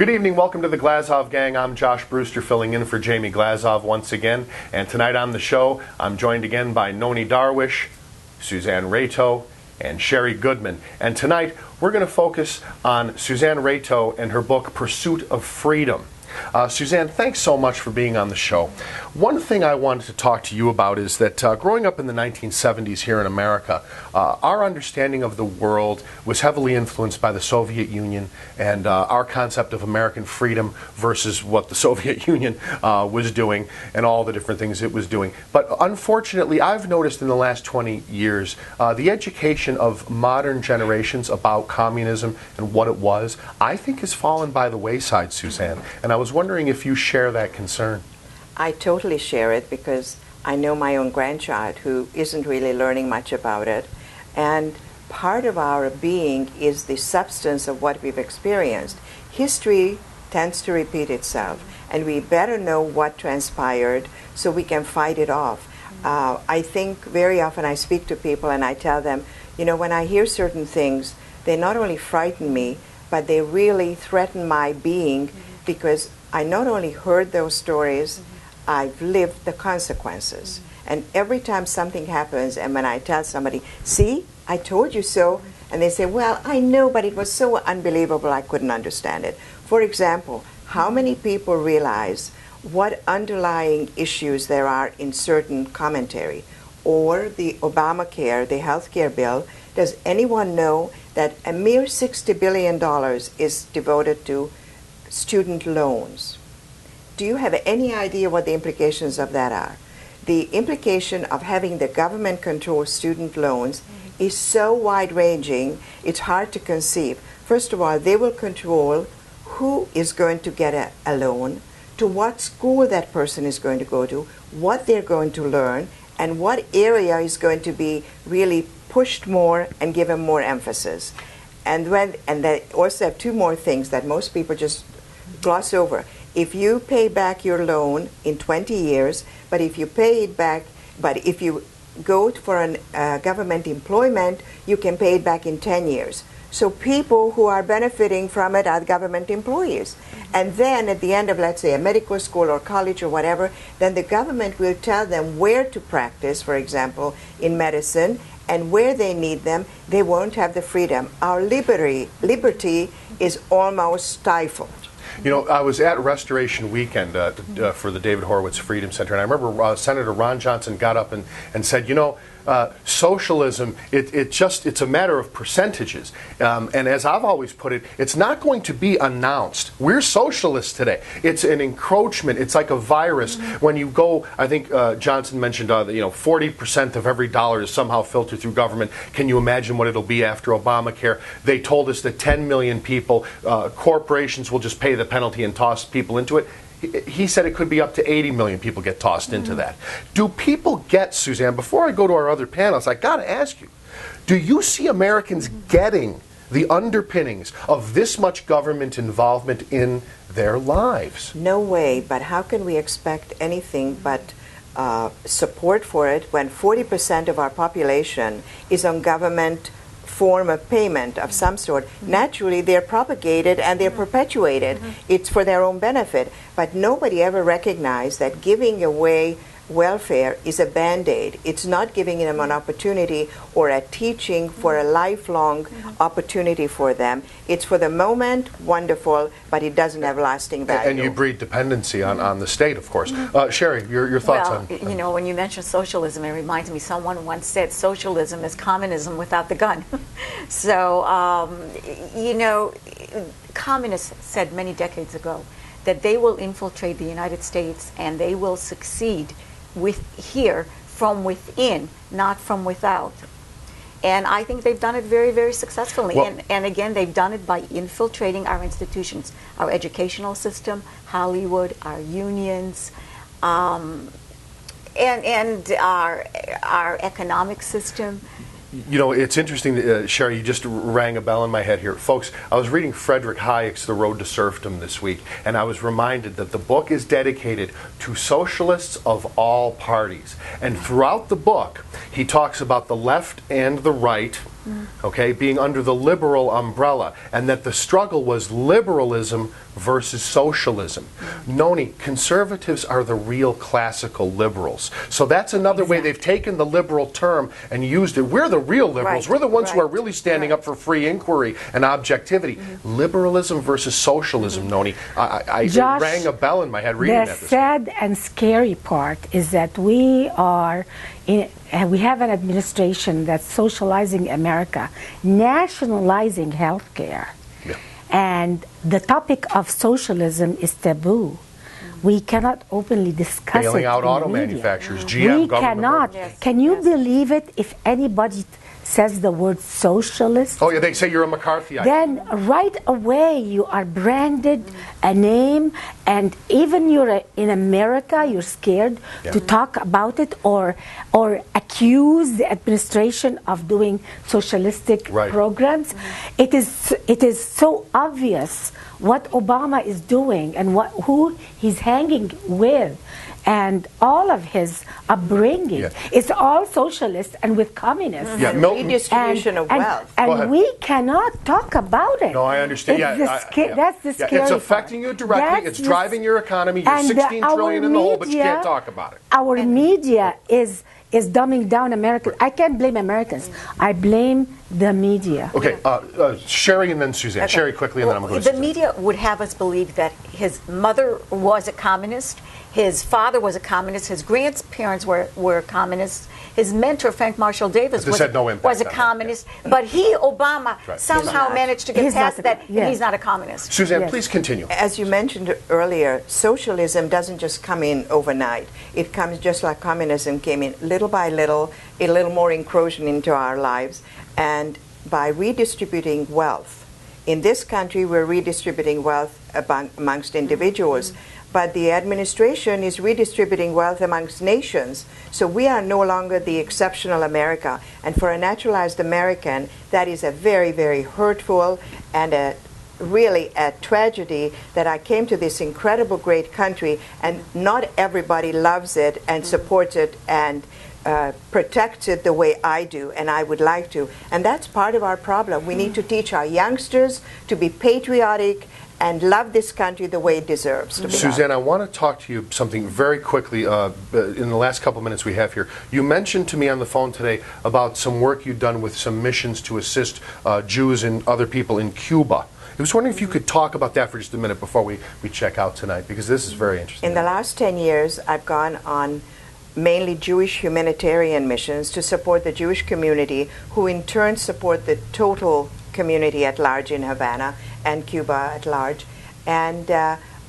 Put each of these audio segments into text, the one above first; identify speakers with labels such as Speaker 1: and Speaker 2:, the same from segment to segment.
Speaker 1: Good evening, welcome to the Glazov gang. I'm Josh Brewster filling in for Jamie Glazov once again. And tonight on the show, I'm joined again by Nonie Darwish, Susanne Reyto, and Shari Goodman. And tonight, we're going to focus on Susanne Reyto and her book, Pursuit of Freedom. Susanne, thanks so much for being on the show. One thing I wanted to talk to you about is that growing up in the 1970s here in America, our understanding of the world was heavily influenced by the Soviet Union and our concept of American freedom versus what the Soviet Union was doing and all the different things it was doing. But unfortunately, I've noticed in the last 20 years, the education of modern generations about communism and what it was, I think has fallen by the wayside, Susanne. And I was wondering if you share that concern.
Speaker 2: I totally share it because I know my own grandchild who isn't really learning much about it. And part of our being is the substance of what we've experienced. History tends to repeat itself, and we better know what transpired so we can fight it off. I think very often I speak to people and I tell them, you know, when I hear certain things, they not only frighten me, but they really threaten my being because I not only heard those stories, I've lived the consequences. And every time something happens, and when I tell somebody, see, I told you so, and they say, well, I know, but it was so unbelievable I couldn't understand it. For example, how many people realize what underlying issues there are in certain commentary? Or the Obamacare, the health care bill, does anyone know that a mere $60 billion is devoted to student loans? Do you have any idea what the implications of that are? The implication of having the government control student loans is so wide-ranging, it's hard to conceive. First of all, they will control who is going to get a loan, to what school that person is going to go to, what they're going to learn, and what area is going to be really pushed more and given more emphasis. And they also have two more things that most people just gloss over. If you pay back your loan in 20 years, but if you pay it back, but if you go for a government employment, you can pay it back in 10 years. So people who are benefiting from it are government employees. And then at the end of, let's say, a medical school or college or whatever, then the government will tell them where to practice, for example, in medicine, and where they need them, they won't have the freedom. Our liberty is almost stifled.
Speaker 1: You know, I was at Restoration Weekend for the David Horowitz Freedom Center, and I remember Senator Ron Johnson got up and said, you know, socialism, it's a matter of percentages. And as I've always put it, it's not going to be announced. We're socialists today. It's an encroachment. It's like a virus. When you go, I think Johnson mentioned that, you know, 40% of every dollar is somehow filtered through government. Can you imagine what it'll be after Obamacare? They told us that 10 million people, corporations will just pay the penalty and toss people into it. He said it could be up to 80 million people get tossed into that. Do people get, Susanne, before I go to our other panelists, I got to ask you, do you see Americans getting the underpinnings of this much government involvement in their lives?
Speaker 2: No way, but how can we expect anything but support for it when 40% of our population is on government form of payment of some sort? Naturally, they're propagated and they're perpetuated. It's for their own benefit. But nobody ever recognized that giving away welfare is a Band-Aid. It's not giving them an opportunity or a teaching for a lifelong opportunity for them. It's for the moment, wonderful, but it doesn't have lasting value.
Speaker 1: And you breed dependency on the state, of course. Shari, your thoughts on...
Speaker 3: Well, you know, when you mention socialism, it reminds me, someone once said socialism is communism without the gun. So, you know, communists said many decades ago that they will infiltrate the United States and they will succeed here from within, not from without. And I think they've done it very, very successfully.
Speaker 1: Well,
Speaker 3: and again, they've done it by infiltrating our institutions, our educational system, Hollywood, our unions, and our economic system.
Speaker 1: You know, it's interesting, Shari, you just rang a bell in my head here. Folks, I was reading Frederick Hayek's The Road to Serfdom this week, and I was reminded that the book is dedicated to socialists of all parties. And throughout the book, he talks about the left and the right, okay, being under the liberal umbrella, and that the struggle was liberalism versus socialism. Nonie, conservatives are the real classical liberals. So that's another way they've taken the liberal term and used it. We're the real liberals. We're the ones who are really standing up for free inquiry and objectivity. Liberalism versus socialism, Nonie. It rang a bell in my head reading that.
Speaker 4: The sad and scary part is that we have an administration that's socializing America, nationalizing healthcare.
Speaker 1: Yeah.
Speaker 4: And the topic of socialism is taboo. We cannot openly discuss
Speaker 1: Bailing
Speaker 4: it
Speaker 1: out
Speaker 4: in
Speaker 1: auto
Speaker 4: media.
Speaker 1: manufacturers, GM,
Speaker 4: we
Speaker 1: government.
Speaker 4: cannot. Can you believe it if anybody says the word socialist?
Speaker 1: Oh, yeah, they say you're a McCarthyite.
Speaker 4: Then right away you are branded a name, and even you're in America, you're scared to talk about it or accuse the administration of doing socialistic programs. It is so obvious what Obama is doing and who he's hanging with. And all of his upbringing is all socialist and with communists.
Speaker 1: Yeah,
Speaker 2: redistribution of wealth.
Speaker 4: And we cannot talk about it.
Speaker 1: No, I understand.
Speaker 4: That's the scary
Speaker 1: It's affecting you directly. It's driving your economy. You're 16 trillion in the hole, but you can't talk about it.
Speaker 4: Our media is dumbing down America. I can't blame Americans. I blame the media.
Speaker 1: Okay, Shari and then Suzanne.
Speaker 3: Okay.
Speaker 1: Shari quickly, and then I'm going to
Speaker 3: The
Speaker 1: Suzanne.
Speaker 3: media would have us believe that his mother was a communist, his father was a communist, his grandparents were communists, his mentor, Frank Marshall Davis,
Speaker 1: This had no impact
Speaker 3: was a
Speaker 1: on that,
Speaker 3: communist. But Obama, somehow managed to get
Speaker 4: He's
Speaker 3: past
Speaker 4: not-
Speaker 3: that,
Speaker 4: yes.
Speaker 3: and he's not a communist.
Speaker 1: Suzanne,
Speaker 4: Yes.
Speaker 1: please continue.
Speaker 2: As you mentioned earlier, socialism doesn't just come in overnight. It comes just like communism came in little by little, a little more encroaching into our lives. And by redistributing wealth, in this country we're redistributing wealth amongst individuals. But the administration is redistributing wealth amongst nations. So we are no longer the exceptional America. And for a naturalized American, that is a very, very hurtful and really a tragedy that I came to this incredible great country and not everybody loves it and supports it and protects it the way I do and I would like to. And that's part of our problem. We need to teach our youngsters to be patriotic and love this country the way it deserves to be loved.
Speaker 1: Suzanne, I want to talk to you something very quickly in the last couple minutes we have here. You mentioned to me on the phone today about some work you've done with some missions to assist Jews and other people in Cuba. I was wondering if you could talk about that for just a minute before we check out tonight, because this is very interesting.
Speaker 2: In the last 10 years, I've gone on mainly Jewish humanitarian missions to support the Jewish community, who in turn support the total community at large in Havana and Cuba at large. And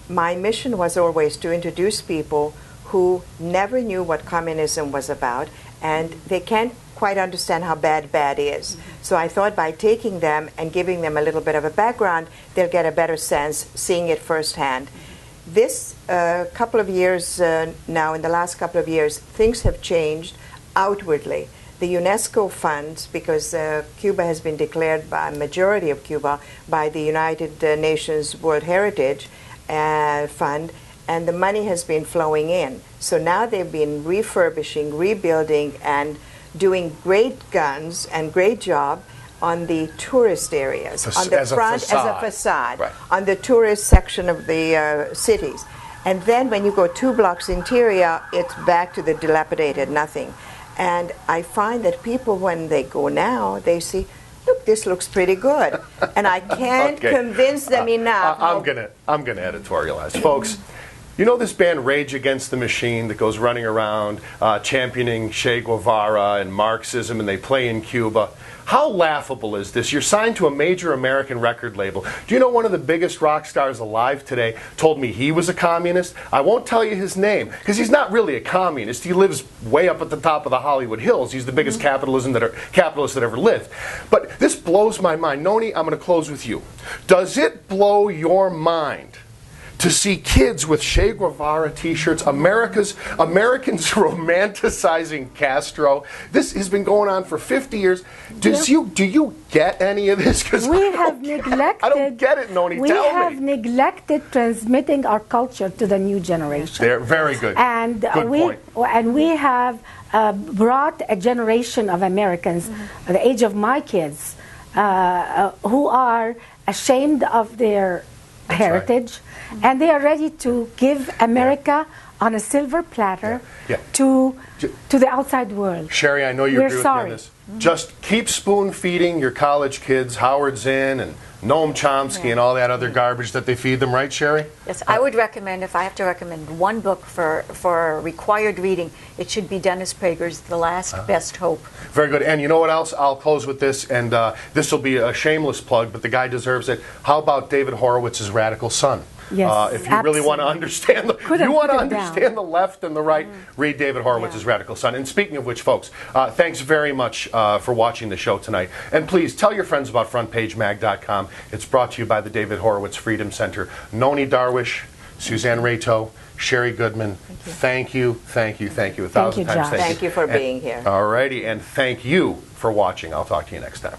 Speaker 2: my mission was always to introduce people who never knew what communism was about, and they can't quite understand how bad is. So I thought by taking them and giving them a little bit of a background, they'll get a better sense seeing it firsthand. This couple of years now, in the last couple of years, things have changed outwardly. The UNESCO funds, because Cuba has been declared by majority of Cuba by the United Nations World Heritage Fund, and the money has been flowing in. So now they've been refurbishing, rebuilding, and doing great guns and great job on the tourist areas, on the front as a facade, on the tourist section of the cities. And then when you go 2 blocks interior, it's back to the dilapidated nothing. And I find that people, when they go now, they see, look, this looks pretty good. And I can't convince them enough.
Speaker 1: I'm gonna editorialize. Folks, you know this band Rage Against the Machine that goes running around championing Che Guevara and Marxism, and they play in Cuba? How laughable is this? You're signed to a major American record label. Do you know one of the biggest rock stars alive today told me he was a communist? I won't tell you his name, because he's not really a communist. He lives way up at the top of the Hollywood Hills. He's the biggest capitalist that ever lived. But this blows my mind. Nonie, I'm going to close with you. Does it blow your mind to see kids with Che Guevara t-shirts, Americans romanticizing Castro? This has been going on for 50 years. Do you get any of this? Because I don't get it, Nonie.
Speaker 4: We have neglected transmitting our culture to the new generation.
Speaker 1: They're very good.
Speaker 4: And we have brought a generation of Americans, the age of my kids, who are ashamed of their heritage, and they are ready to give America on a silver platter to the outside world.
Speaker 1: Shari, I know you agree with me on this. Just keep spoon feeding your college kids Howard Zinn and Noam Chomsky and all that other garbage that they feed them, right, Shari?
Speaker 3: Yes, I would recommend, if I have to recommend one book for required reading, it should be Dennis Prager's The Last Best Hope.
Speaker 1: Very good. And you know what else? I'll close with this, and this will be a shameless plug, but the guy deserves it. How about David Horowitz's Radical Son?
Speaker 4: Yes,
Speaker 1: if you really want to understand the left and the right, read David Horowitz's Radical Son. And speaking of which, folks, thanks very much for watching the show tonight. And please tell your friends about FrontPageMag.com. It's brought to you by the David Horowitz Freedom Center. Nonie Darwish, Susanne Reyto, Shari Goodman, thank you. 1,000 times
Speaker 2: thank you for being here.
Speaker 1: All righty, and thank you for watching. I'll talk to you next time.